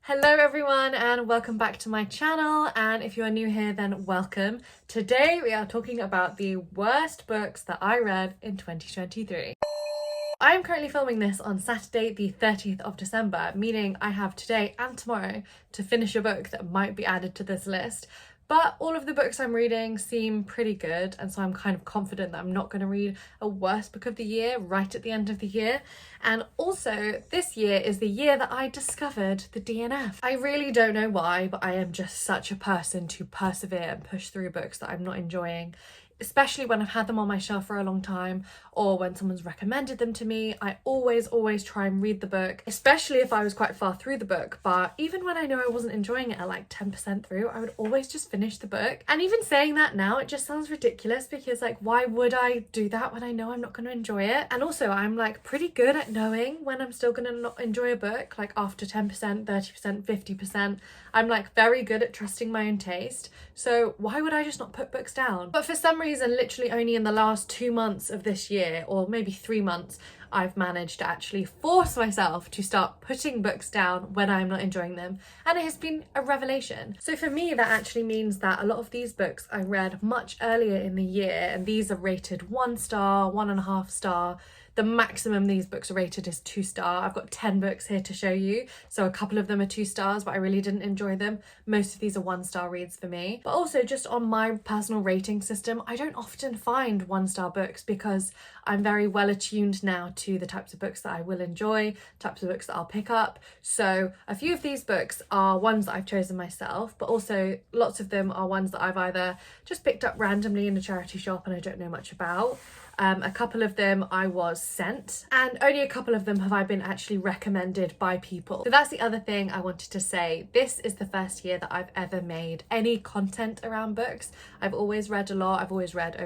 Hello everyone and welcome back to my channel, and if you are new here then welcome. Today we are talking about the worst books that I read in 2023. I am currently filming this on Saturday the 30th of December, meaning I have today and tomorrow to finish a book that might be added to this list. But all of the books I'm reading seem pretty good, and so I'm kind of confident that I'm not going to read a worst book of the year right at the end of the year. And also, this year is the year that I discovered the DNF. I really don't know why, but I am just such a person to persevere and push through books that I'm not enjoying. Especially when I've had them on my shelf for a long time, or when someone's recommended them to me. I always try and read the book, especially if I was quite far through the book. But even when I know I wasn't enjoying it at like 10% through, I would always just finish the book. And even saying that now, it just sounds ridiculous because like, why would I do that when I know I'm not going to enjoy it? And also I'm like pretty good at knowing when I'm still going to not enjoy a book, like after 10%, 30%, 50%. I'm like very good at trusting my own taste. So why would I just not put books down? But for some reason, literally only in the last 2 months of this year, or maybe 3 months, I've managed to actually force myself to start putting books down when I'm not enjoying them, and it has been a revelation. So for me, that actually means that a lot of these books I read much earlier in the year, and these are rated 1 star, 1.5 star. The maximum these books are rated is 2 star. I've got 10 books here to show you. So a couple of them are 2 stars, but I really didn't enjoy them. Most of these are 1 star reads for me. But also just on my personal rating system, I don't often find 1 star books because I'm very well attuned now to the types of books that I will enjoy, types of books that I'll pick up. So a few of these books are ones that I've chosen myself, but also lots of them are ones that I've either just picked up randomly in a charity shop and I don't know much about. A couple of them I was sent, and only a couple of them have I been actually recommended by people. So that's the other thing I wanted to say. This is the first year that I've ever made any content around books. I've always read a lot. I've always read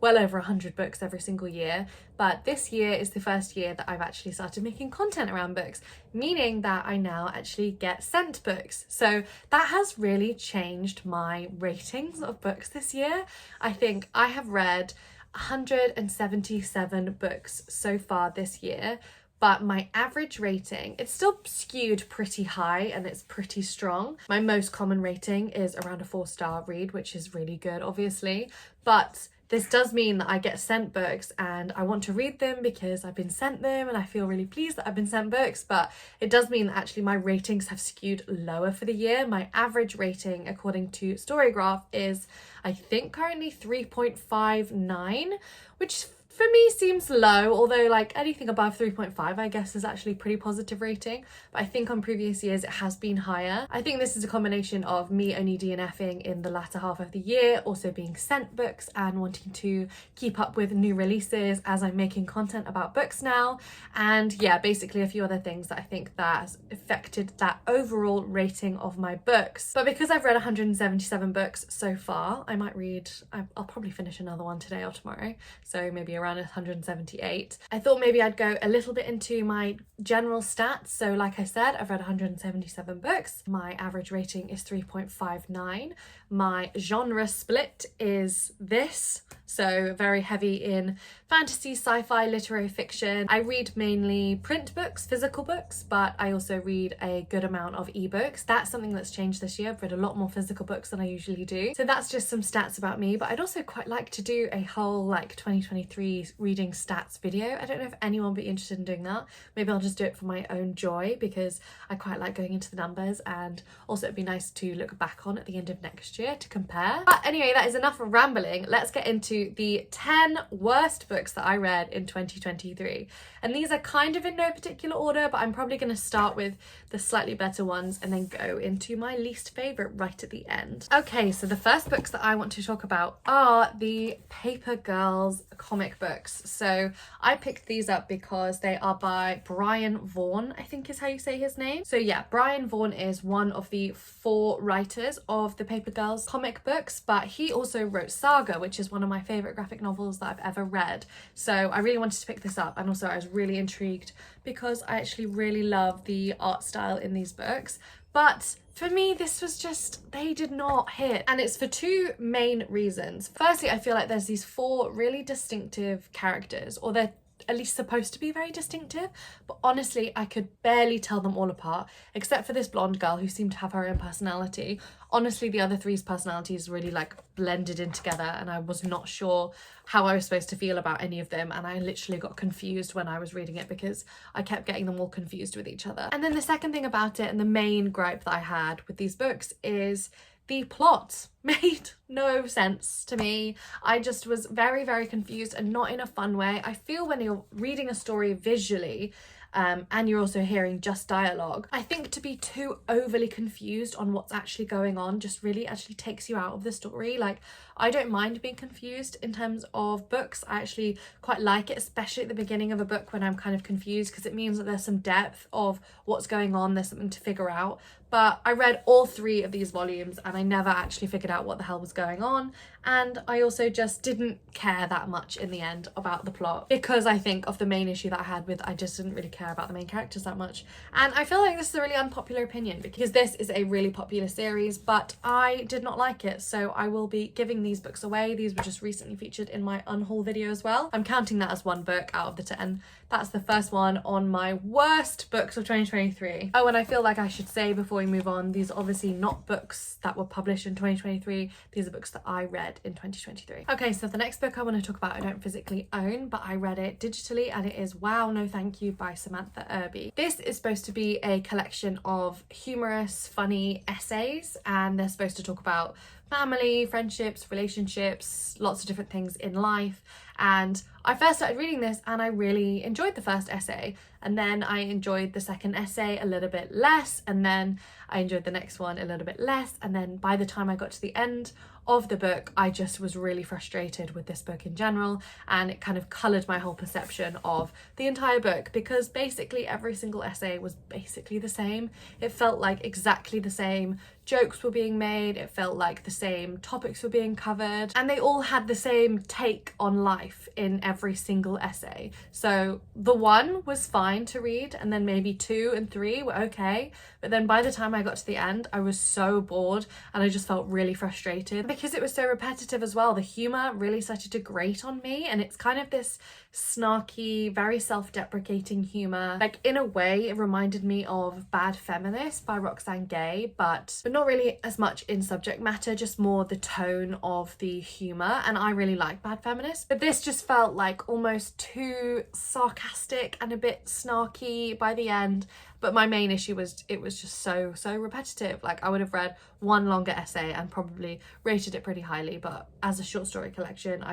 well over 100 books every single year, but this year is the first year that I've actually started making content around books, meaning that I now actually get sent books. So that has really changed my ratings of books this year. I think I have read 177 books so far this year, but my average rating, it's still skewed pretty high and it's pretty strong. My most common rating is around a 4-star read, which is really good, obviously, but this does mean that I get sent books and I want to read them because I've been sent them and I feel really pleased that I've been sent books, but it does mean that actually my ratings have skewed lower for the year. My average rating, according to Storygraph, is I think currently 3.59, which for me seems low, although like anything above 3.5 I guess is actually pretty positive rating, but I think on previous years it has been higher. I think this is a combination of me only DNFing in the latter half of the year, also being sent books and wanting to keep up with new releases as I'm making content about books now, and yeah, basically a few other things that I think that has affected that overall rating of my books. But because I've read 177 books so far, I'll probably finish another one today or tomorrow, so maybe around 178. I thought maybe I'd go a little bit into my general stats. So like I said, I've read 177 books. My average rating is 3.59. My genre split is this, so very heavy in fantasy, sci-fi, literary fiction. I read mainly print books, physical books, but I also read a good amount of ebooks. That's something that's changed this year. I've read a lot more physical books than I usually do. So that's just some stats about me, but I'd also quite like to do a whole like 2023 reading stats video. I don't know if anyone would be interested in doing that. Maybe I'll just do it for my own joy because I quite like going into the numbers, and also it'd be nice to look back on at the end of next year to compare. But anyway, that is enough rambling. Let's get into the 10 worst books that I read in 2023. And these are kind of in no particular order, but I'm probably going to start with the slightly better ones and then go into my least favourite right at the end. Okay, so the first books that I want to talk about are the Paper Girls comic books. So I picked these up because they are by Brian Vaughan, I think is how you say his name. So yeah, Brian Vaughan is one of the 4 writers of the Paper Girls comic books, but he also wrote Saga, which is one of my favourite graphic novels that I've ever read. So I really wanted to pick this up, and also I was really intrigued because I actually really love the art style in these books. But for me, this was just, they did not hit. And it's for 2 main reasons. Firstly, I feel like there's these 4 really distinctive characters, or they're at least supposed to be very distinctive, but honestly I could barely tell them all apart, except for this blonde girl who seemed to have her own personality. Honestly, the other three's personalities really like blended in together, and I was not sure how I was supposed to feel about any of them, and I literally got confused when I was reading it because I kept getting them all confused with each other. And then the second thing about it, and the main gripe that I had with these books, is the plot made no sense to me. I just was very, very confused, and not in a fun way. I feel when you're reading a story visually, and you're also hearing just dialogue, I think to be too overly confused on what's actually going on just really actually takes you out of the story. Like, I don't mind being confused in terms of books. I actually quite like it, especially at the beginning of a book when I'm kind of confused, because it means that there's some depth of what's going on, there's something to figure out. But I read all 3 of these volumes and I never actually figured out what the hell was going on, and I also just didn't care that much in the end about the plot, because I think of the main issue that I had with, I just didn't really care about the main characters that much. And I feel like this is a really unpopular opinion, because this is a really popular series, but I did not like it, so I will be giving these books away. These were just recently featured in my unhaul video as well. I'm counting that as 1 book out of the 10. That's the first one on my worst books of 2023. Oh, and I feel like I should say before we move on, these are obviously not books that were published in 2023. These are books that I read in 2023. Okay, so the next book I want to talk about I don't physically own, but I read it digitally, and it is Wow No Thank You by Samantha Irby. This is supposed to be a collection of humorous, funny essays, and they're supposed to talk about family, friendships, relationships, lots of different things in life. And I first started reading this and I really enjoyed the first essay, and then I enjoyed the second essay a little bit less, and then I enjoyed the next one a little bit less, and then by the time I got to the end of the book I just was really frustrated with this book in general, and it kind of coloured my whole perception of the entire book, because basically every single essay was basically the same. It felt like exactly the same jokes were being made, it felt like the same topics were being covered, and they all had the same take on life in every single essay. So the 1 was fine to read, and then maybe 2 and 3 were okay, but then by the time I got to the end I was so bored and I just felt really frustrated because it was so repetitive as well. The humour really started to grate on me, and it's kind of this snarky, very self-deprecating humour. Like, in a way it reminded me of Bad Feminist by Roxane Gay, but not really as much in subject matter, just more the tone of the humour, and I really like Bad Feminist, but this just felt like almost too sarcastic and a bit snarky by the end. But my main issue was it was just so repetitive. Like, I would have read 1 longer essay and probably rated it pretty highly, but as a short story collection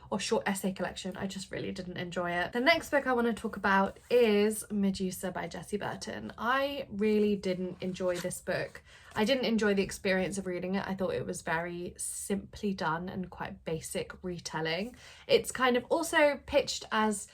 or short essay collection, I just really didn't enjoy it. The next book I want to talk about is Medusa by Jessie Burton. I really didn't enjoy this book. I didn't enjoy the experience of reading it. I thought it was very simply done and quite basic retelling. It's kind of also pitched as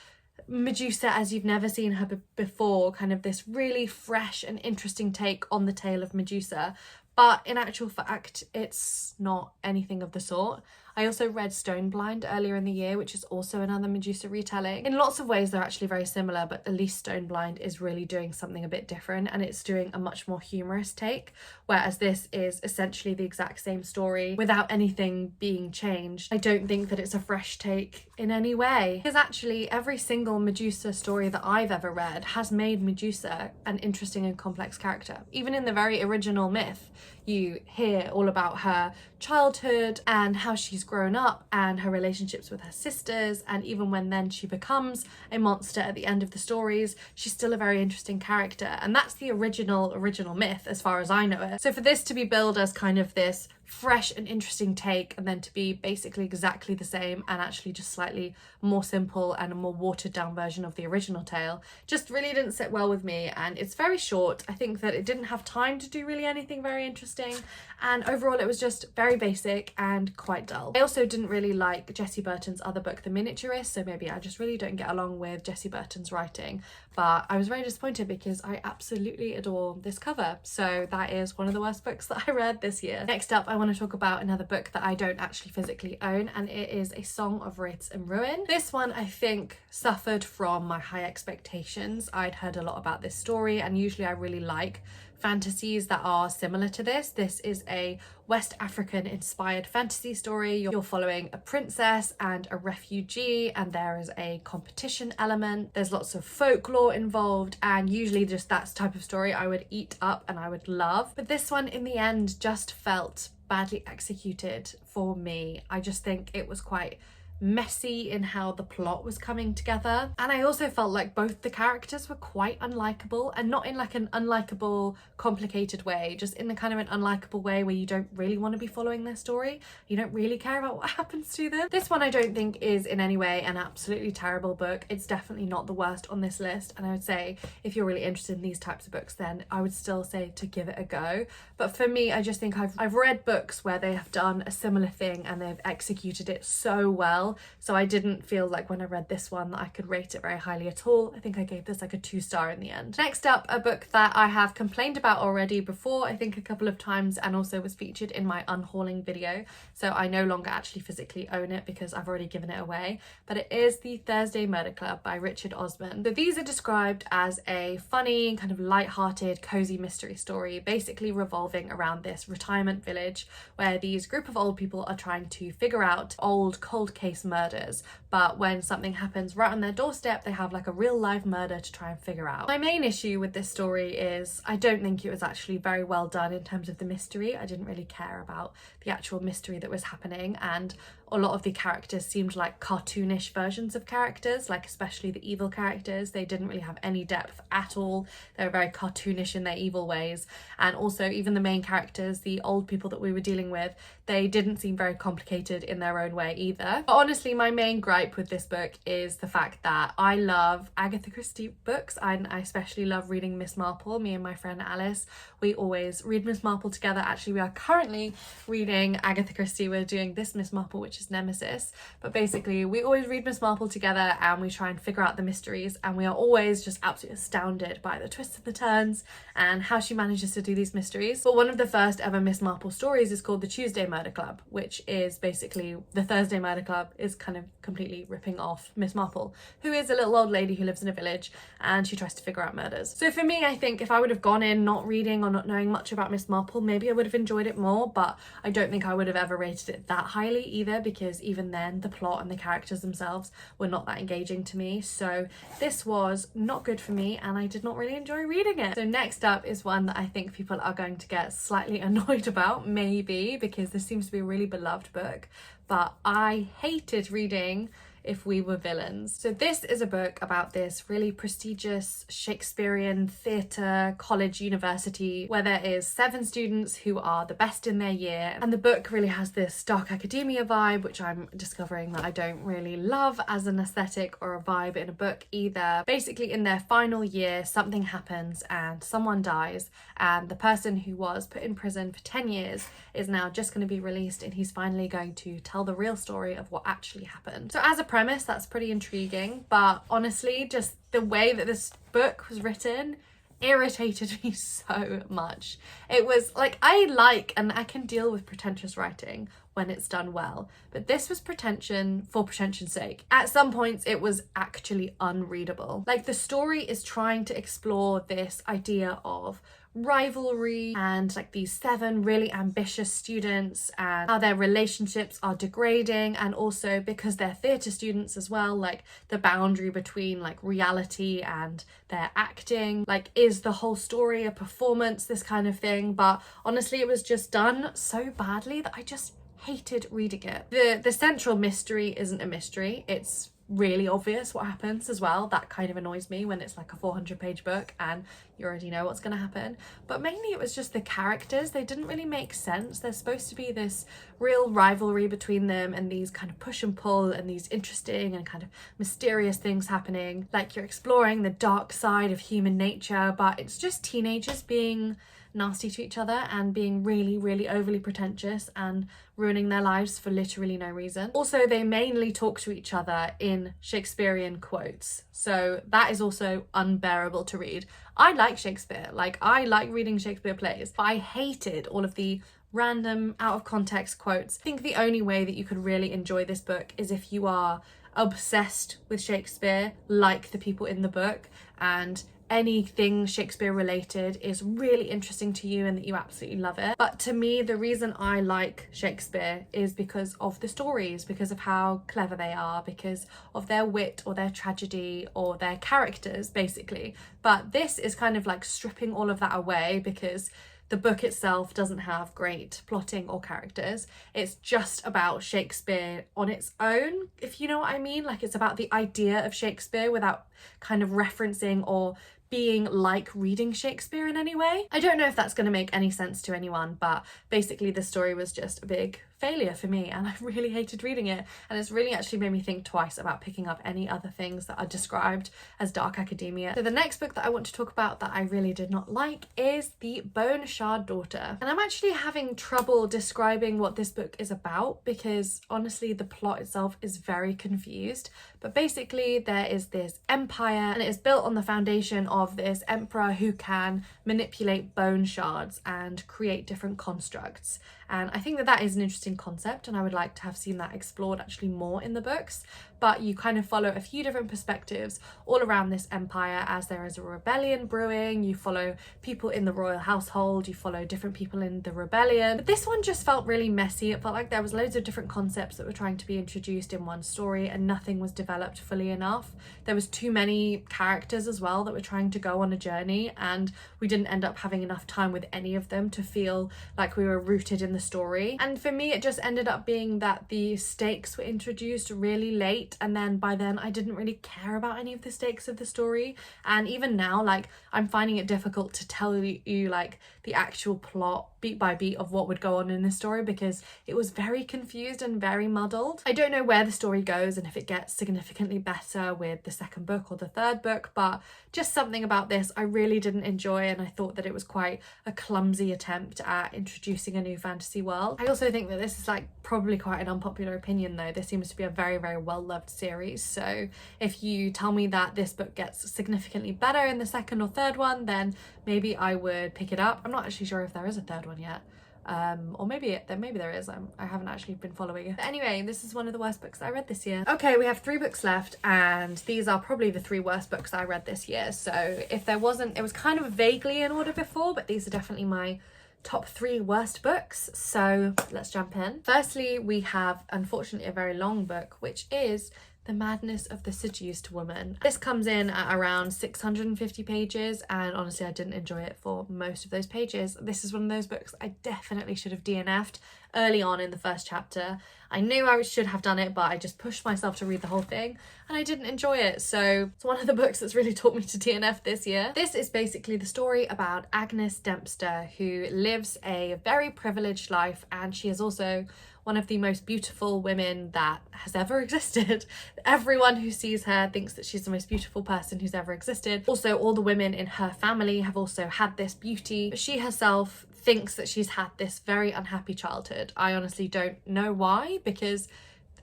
Medusa as you've never seen her before, kind of this really fresh and interesting take on the tale of Medusa, but in actual fact it's not anything of the sort. I also read Stoneblind earlier in the year, which is also another Medusa retelling. In lots of ways they're actually very similar, but at least Stoneblind is really doing something a bit different, and it's doing a much more humorous take, whereas this is essentially the exact same story without anything being changed. I don't think that it's a fresh take in any way, because actually every single Medusa story that I've ever read has made Medusa an interesting and complex character. Even in the very original myth, you hear all about her childhood and how she's grown up and her relationships with her sisters, and even when then she becomes a monster at the end of the stories, she's still a very interesting character, and that's the original myth as far as I know it. So for this to be billed as kind of this fresh and interesting take, and then to be basically exactly the same and actually just slightly more simple and a more watered down version of the original tale, just really didn't sit well with me. And it's very short. I think that it didn't have time to do really anything very interesting, and overall it was just very basic and quite dull. I also didn't really like Jessie Burton's other book, The Miniaturist, so maybe I just really don't get along with Jessie Burton's writing, but I was very disappointed because I absolutely adore this cover. So that is one of the worst books that I read this year. Next up, I want to talk about another book that I don't actually physically own, and it is A Song of Wraiths and Ruin. This one I think suffered from my high expectations. I'd heard a lot about this story, and usually I really like fantasies that are similar to this. This is a West African inspired fantasy story. You're following a princess and a refugee, and there is a competition element. There's lots of folklore involved, and usually just that type of story I would eat up and I would love. But this one in the end just felt badly executed for me. I just think it was quite messy in how the plot was coming together, and I also felt like both the characters were quite unlikable, and not in like an unlikable complicated way, just in the kind of an unlikable way where you don't really want to be following their story. You don't really care about what happens to them. This one I don't think is in any way an absolutely terrible book. It's definitely not the worst on this list, and I would say if you're really interested in these types of books, then I would still say to give it a go. But for me, I just think I've read books where they have done a similar thing and they've executed it so well. So I didn't feel like when I read this one that I could rate it very highly at all. I think I gave this like a 2-star in the end. Next up, a book that I have complained about already before, I think a couple of times, and also was featured in my unhauling video. So I no longer actually physically own it because I've already given it away. But it is The Thursday Murder Club by Richard Osman. So these are described as a funny, kind of light-hearted, cozy mystery story, basically revolving around this retirement village where these group of old people are trying to figure out old cold case murders, but when something happens right on their doorstep, they have like a real live murder to try and figure out. My main issue with this story is I don't think it was actually very well done in terms of the mystery. I didn't really care about the actual mystery that was happening, and a lot of the characters seemed like cartoonish versions of characters, like especially the evil characters. They didn't really have any depth at all. They were very cartoonish in their evil ways. And also even the main characters, the old people that we were dealing with, they didn't seem very complicated in their own way either. But honestly, my main gripe with this book is the fact that I love Agatha Christie books, and I especially love reading Miss Marple. Me and my friend Alice, we always read Miss Marple together. Actually, we are currently reading Agatha Christie. We're doing this Miss Marple, which is Nemesis, but basically we always read Miss Marple together and we try and figure out the mysteries, and we are always just absolutely astounded by the twists and the turns and how she manages to do these mysteries. But one of the first ever Miss Marple stories is called The Tuesday Murder Club, which is basically the Thursday Murder Club is kind of completely ripping off Miss Marple, who is a little old lady who lives in a village and she tries to figure out murders. So for me, I think if I would have gone in not reading or not knowing much about Miss Marple, maybe I would have enjoyed it more, but I don't think I would have ever rated it that highly either, because even then the plot and the characters themselves were not that engaging to me. So this was not good for me and I did not really enjoy reading it. So next up is one that I think people are going to get slightly annoyed about, maybe, because this seems to be a really beloved book, but I hated reading If We Were Villains. So this is a book about this really prestigious Shakespearean theatre college university where there is 7 students who are the best in their year, and the book really has this dark academia vibe, which I'm discovering that I don't really love as an aesthetic or a vibe in a book either. Basically in their final year something happens and someone dies, and the person who was put in prison for 10 years is now just going to be released, and he's finally going to tell the real story of what actually happened. So as a premise, that's pretty intriguing, but honestly just the way that this book was written irritated me so much. It was like, I like and I can deal with pretentious writing when it's done well, but this was pretension for pretension's sake. At some points it was actually unreadable. Like, the story is trying to explore this idea of rivalry and like these 7 really ambitious students and how their relationships are degrading, and also because they're theatre students as well, like the boundary between like reality and their acting, like is the whole story a performance, this kind of thing. But honestly it was just done so badly that I just hated reading it. The central mystery isn't a mystery, it's really obvious what happens as well. That kind of annoys me when it's like a 400-page book and you already know what's going to happen. But mainly it was just the characters. They didn't really make sense. There's supposed to be this real rivalry between them and these kind of push and pull and these interesting and kind of mysterious things happening. Like, you're exploring the dark side of human nature, but it's just teenagers being nasty to each other and being really overly pretentious and ruining their lives for literally no reason. Also, they mainly talk to each other in Shakespearean quotes, so that is also unbearable to read. I like Shakespeare, like I like reading Shakespeare plays, but I hated all of the random out of context quotes. I think the only way that you could really enjoy this book is if you are obsessed with Shakespeare like the people in the book, and anything Shakespeare related is really interesting to you and that you absolutely love it. But to me, the reason I like Shakespeare is because of the stories, because of how clever they are, because of their wit or their tragedy or their characters, basically. But this is kind of like stripping all of that away, because the book itself doesn't have great plotting or characters. It's just about Shakespeare on its own, if you know what I mean. Like, it's about the idea of Shakespeare without kind of referencing or being like reading Shakespeare in any way. I don't know if that's going to make any sense to anyone, but basically the story was just a big failure for me and I really hated reading it, and it's really actually made me think twice about picking up any other things that are described as dark academia. So the next book that I want to talk about that I really did not like is The Bone Shard Daughter, and I'm actually having trouble describing what this book is about because honestly the plot itself is very confused. But basically there is this empire and it is built on the foundation of this emperor who can manipulate bone shards and create different constructs. And I think that that is an interesting concept and I would like to have seen that explored actually more in the books. But you kind of follow a few different perspectives all around this empire as there is a rebellion brewing. You follow people in the royal household, you follow different people in the rebellion. But this one just felt really messy. It felt like there was loads of different concepts that were trying to be introduced in one story and nothing was developed fully enough. There was too many characters as well that were trying to go on a journey and we didn't end up having enough time with any of them to feel like we were rooted in the story. And for me it just ended up being that the stakes were introduced really late, and then by then I didn't really care about any of the stakes of the story. And even now, like, I'm finding it difficult to tell you like the actual plot beat by beat of what would go on in this story because it was very confused and very muddled. I don't know where the story goes and if it gets significantly better with the second book or the third book, but just something about this I really didn't enjoy, and I thought that it was quite a clumsy attempt at introducing a new fantasy world. I also think that this is like probably quite an unpopular opinion though. This seems to be a very, very well loved series, so if you tell me that this book gets significantly better in the second or third one, then maybe I would pick it up. I'm not actually sure if there is a third one yet. Or maybe there is. I haven't actually been following it. But anyway, this is one of the worst books that I read this year. Okay, we have 3 books left and these are probably the 3 worst books that I read this year. So if there wasn't, it was kind of vaguely in order before, but these are definitely my top 3 worst books. So let's jump in. Firstly, we have unfortunately a very long book, which is The Madness of the Seduced Woman. This comes in at around 650 pages and honestly I didn't enjoy it for most of those pages. This is one of those books I definitely should have DNF'd early on in the first chapter. I knew I should have done it, but I just pushed myself to read the whole thing and I didn't enjoy it. So it's one of the books that's really taught me to DNF this year. This is basically the story about Agnes Dempster, who lives a very privileged life, and she is also one of the most beautiful women that has ever existed. Everyone who sees her thinks that she's the most beautiful person who's ever existed. Also, all the women in her family have also had this beauty, but she herself thinks that she's had this very unhappy childhood. I honestly don't know why, because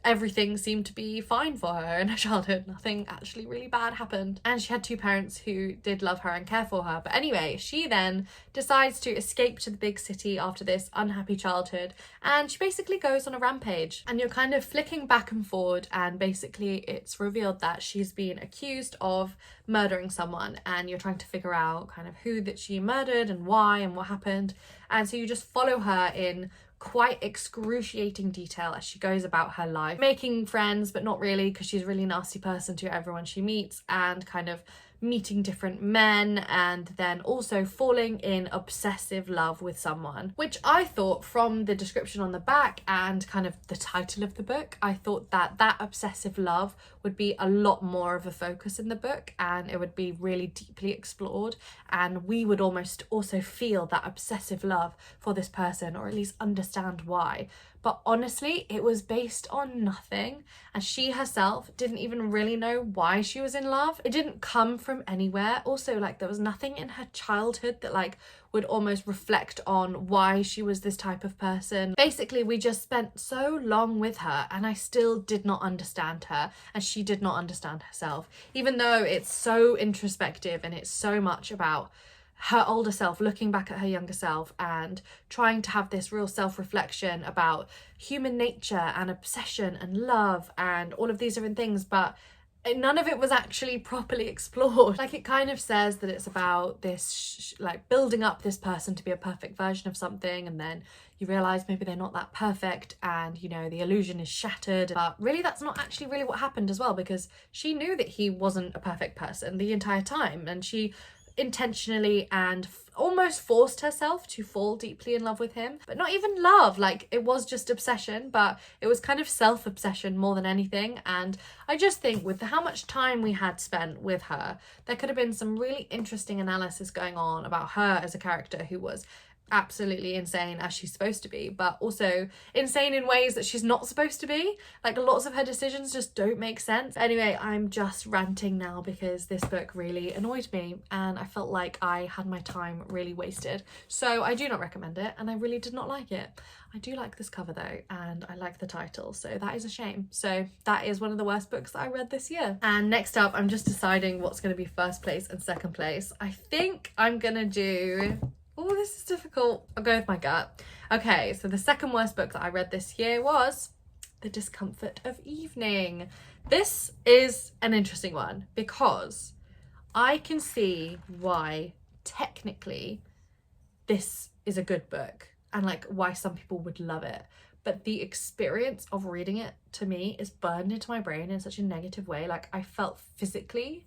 everything seemed to be fine for her in her childhood. Nothing actually really bad happened. And she had 2 parents who did love her and care for her. But anyway, she then decides to escape to the big city after this unhappy childhood. And she basically goes on a rampage. And you're kind of flicking back and forward. And basically it's revealed that she's been accused of murdering someone. And you're trying to figure out kind of who that she murdered and why and what happened. And so you just follow her in quite excruciating detail as she goes about her life, making friends but not really, because she's a really nasty person to everyone she meets, and kind of meeting different men and then also falling in obsessive love with someone, which I thought from the description on the back and kind of the title of the book, I thought that that obsessive love would be a lot more of a focus in the book and it would be really deeply explored and we would almost also feel that obsessive love for this person, or at least understand why. But honestly, it was based on nothing, and she herself didn't even really know why she was in love. It didn't come from anywhere. Also, like, there was nothing in her childhood that like would almost reflect on why she was this type of person. Basically, we just spent so long with her and I still did not understand her, and she did not understand herself, even though it's so introspective and it's so much about her older self looking back at her younger self and trying to have this real self-reflection about human nature and obsession and love and all of these different things. But none of it was actually properly explored. Like, it kind of says that it's about this like building up this person to be a perfect version of something, and then you realise maybe they're not that perfect, and you know, the illusion is shattered. But really, that's not actually really what happened as well, because she knew that he wasn't a perfect person the entire time, and she intentionally and almost forced herself to fall deeply in love with him. But not even love, like, it was just obsession, but it was kind of self-obsession more than anything. And I just think with how much time we had spent with her, there could have been some really interesting analysis going on about her as a character who was absolutely insane as she's supposed to be, but also insane in ways that she's not supposed to be. Like, lots of her decisions just don't make sense. Anyway, I'm just ranting now because this book really annoyed me and I felt like I had my time really wasted. So I do not recommend it, and I really did not like it. I do like this cover though, and I like the title, so that is a shame. So that is one of the worst books that I read this year. And next up, I'm just deciding what's going to be first place and second place. I think I'm gonna do... Oh, this is difficult. I'll go with my gut. Okay, so the second worst book that I read this year was The Discomfort of Evening. This is an interesting one because I can see why technically this is a good book and like why some people would love it. But the experience of reading it to me is burned into my brain in such a negative way. Like, I felt physically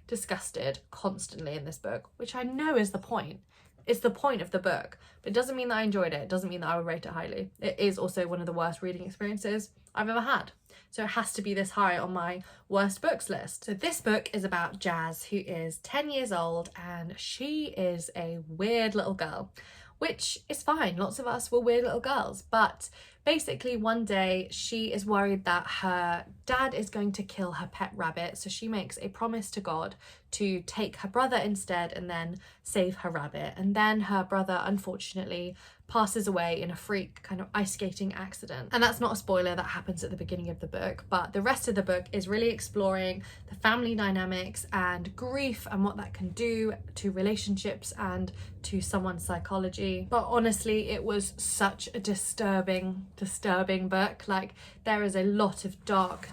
disgusted constantly in this book, which I know is the point. It's the point of the book, but it doesn't mean that I enjoyed it. It doesn't mean that I would rate it highly. It is also one of the worst reading experiences I've ever had. So it has to be this high on my worst books list. So this book is about Jazz, who is 10 years old, and she is a weird little girl, which is fine. Lots of us were weird little girls, but basically one day she is worried that her dad is going to kill her pet rabbit. So she makes a promise to God to take her brother instead and then save her rabbit. And then her brother, unfortunately, passes away in a freak kind of ice skating accident. And that's not a spoiler, that happens at the beginning of the book, but the rest of the book is really exploring the family dynamics and grief and what that can do to relationships and to someone's psychology. But honestly, it was such a disturbing book. Like, there is a lot of dark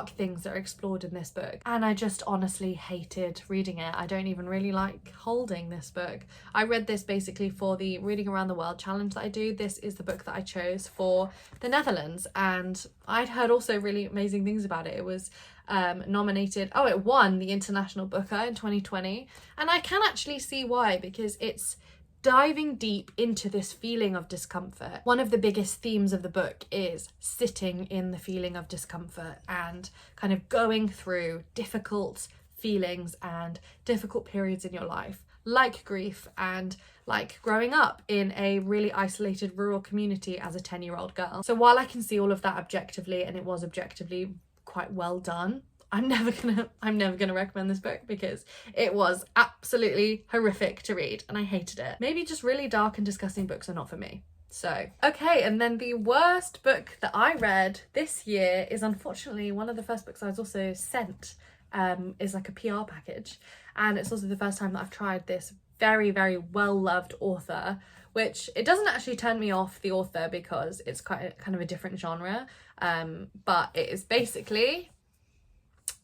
things that are explored in this book, and I just honestly hated reading it. I don't even really like holding this book. I read this basically for the Reading Around the World challenge that I do. This is the book that I chose for the Netherlands, and I'd heard also really amazing things about it. It was nominated, it won the International Booker in 2020, and I can actually see why, because it's diving deep into this feeling of discomfort. One of the biggest themes of the book is sitting in the feeling of discomfort and kind of going through difficult feelings and difficult periods in your life, like grief and like growing up in a really isolated rural community as a 10-year-old girl. So while I can see all of that objectively, and it was objectively quite well done, I'm never gonna recommend this book because it was absolutely horrific to read and I hated it. Maybe just really dark and disgusting books are not for me. So, okay, and then the worst book that I read this year is unfortunately one of the first books I was also sent, is like a PR package, and it's also the first time that I've tried this very, very well-loved author, which it doesn't actually turn me off the author because it's kind of a different genre, but it is basically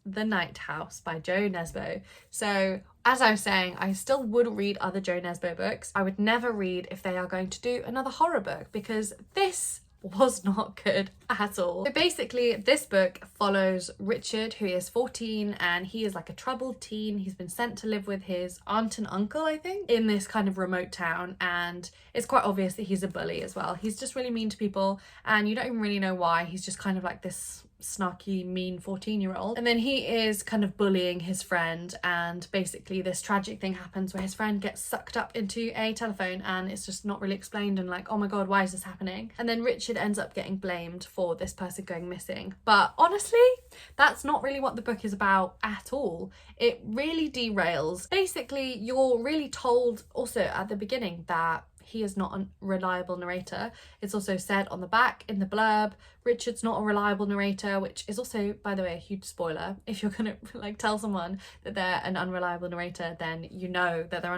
The Night House by Jo Nesbø. So as I was saying, I still would read other Jo Nesbø books. I would never read if they are going to do another horror book, because this was not good at all. So basically this book follows Richard, who is 14, and he is like a troubled teen. He's been sent to live with his aunt and uncle, I think, in this kind of remote town, and it's quite obvious that he's a bully as well. He's just really mean to people and you don't even really know why. He's just kind of like this snarky, mean 14-year-old. And then he is kind of bullying his friend, and basically this tragic thing happens where his friend gets sucked up into a telephone and it's just not really explained, and like, oh my god, why is this happening? And then Richard ends up getting blamed for this person going missing. But honestly, that's not really what the book is about at all. It really derails. Basically, you're really told also at the beginning that he is not a reliable narrator. It's also said on the back in the blurb, Richard's not a reliable narrator, which is also, by the way, a huge spoiler. If you're gonna like tell someone that they're an unreliable narrator, then you know that they're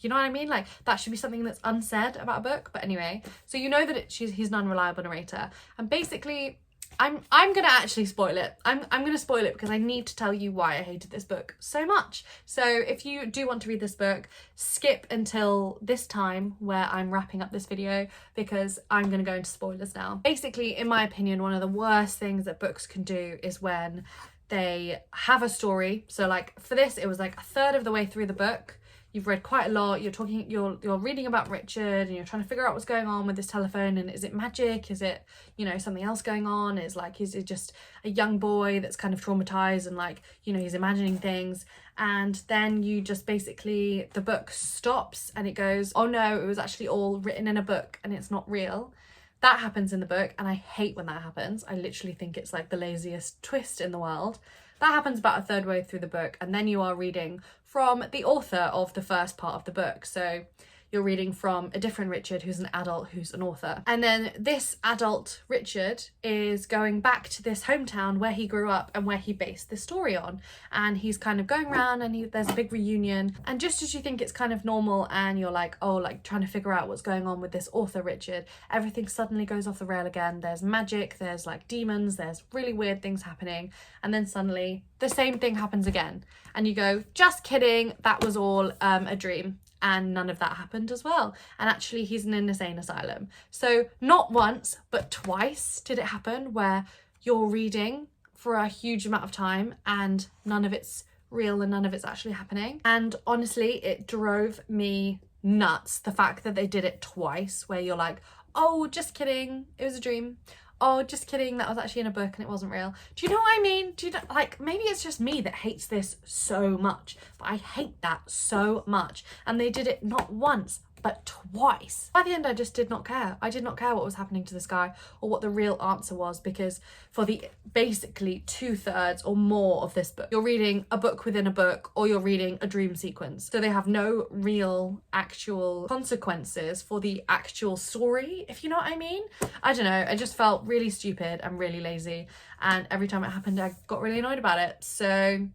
you know what I mean? Like, that should be something that's unsaid about a book. But anyway, so you know that he's an unreliable narrator, and basically I'm gonna actually spoil it. I'm gonna spoil it because I need to tell you why I hated this book so much. So if you do want to read this book, skip until this time where I'm wrapping up this video, because I'm gonna go into spoilers now. Basically, in my opinion, one of the worst things that books can do is when they have a story. So like for this, it was like a third of the way through the book. You've read quite a lot, you're reading about Richard and you're trying to figure out what's going on with this telephone, and is it magic, is it, you know, something else going on, is it just a young boy that's kind of traumatized and like, you know, he's imagining things. And then you just basically, the book stops and it goes, oh no, it was actually all written in a book and it's not real. That happens in the book and I hate when that happens. I literally think it's like the laziest twist in the world. That happens about a third way through the book, and then you are reading from the author of the first part of the book. So you're reading from a different Richard who's an adult, who's an author. And then this adult Richard is going back to this hometown where he grew up and where he based the story on. And he's kind of going around and there's a big reunion. And just as you think it's kind of normal and you're like, oh, like trying to figure out what's going on with this author Richard, everything suddenly goes off the rail again. There's magic, there's like demons, there's really weird things happening. And then suddenly the same thing happens again. And you go, just kidding, that was all a dream. And none of that happened as well. And actually he's in an insane asylum. So not once, but twice did it happen where you're reading for a huge amount of time and none of it's real and none of it's actually happening. And honestly, it drove me nuts, the fact that they did it twice, where you're like, oh, just kidding, it was a dream. Oh, just kidding, that was actually in a book and it wasn't real. Do you know what I mean? Do you know, like, maybe it's just me that hates this so much, but I hate that so much. And they did it not once, but twice. By the end, I just did not care. I did not care what was happening to this guy or what the real answer was, because for the basically 2/3 or more of this book, you're reading a book within a book, or you're reading a dream sequence. So they have no real actual consequences for the actual story, if you know what I mean. I don't know, I just felt really stupid and really lazy, and every time it happened I got really annoyed about it. So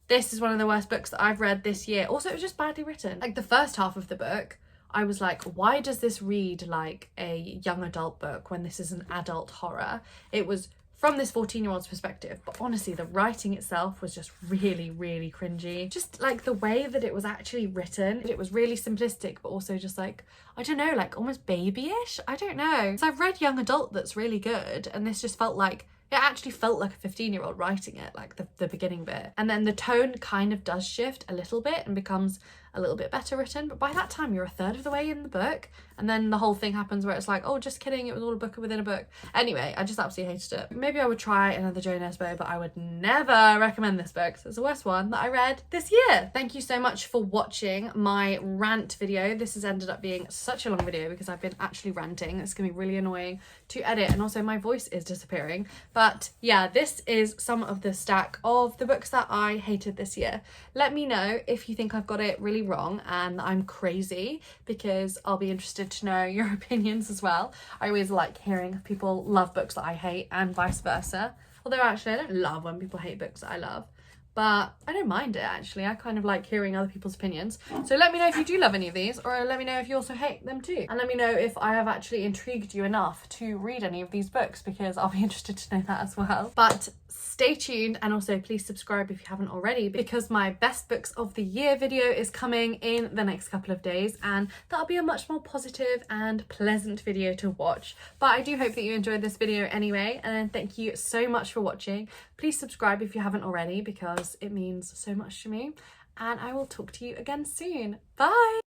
this is one of the worst books that I've read this year. Also, it was just badly written. Like the first half of the book, I was like, why does this read like a young adult book when this is an adult horror? It was from this 14-year-old's perspective, but honestly the writing itself was just really, really cringy. Just like the way that it was actually written, it was really simplistic, but also just like, I don't know, like almost babyish. I don't know. So I've read young adult that's really good, and this just felt like, it actually felt like a 15-year-old writing it, like the beginning bit. And then the tone kind of does shift a little bit and becomes a little bit better written, but by that time you're a third of the way in the book, and then the whole thing happens where it's like, oh, just kidding, it was all a book within a book. Anyway, I just absolutely hated it. Maybe I would try another Jane Esbo, but I would never recommend this book. So it's the worst one that I read this year. Thank you so much for watching my rant video. This has ended up being such a long video because I've been actually ranting. It's gonna be really annoying to edit, and also my voice is disappearing. But yeah, this is some of the stack of the books that I hated this year. Let me know if you think I've got it really wrong and I'm crazy, because I'll be interested to know your opinions as well. I always like hearing if people love books that I hate and vice versa. Although actually I don't love when people hate books that I love, but I don't mind it actually. I kind of like hearing other people's opinions. So let me know if you do love any of these, or let me know if you also hate them too. And let me know if I have actually intrigued you enough to read any of these books, because I'll be interested to know that as well. But stay tuned, and also please subscribe if you haven't already, because my best books of the year video is coming in the next couple of days, and that'll be a much more positive and pleasant video to watch. But I do hope that you enjoyed this video anyway, and thank you so much for watching. Please subscribe if you haven't already, because it means so much to me, and I will talk to you again soon. Bye!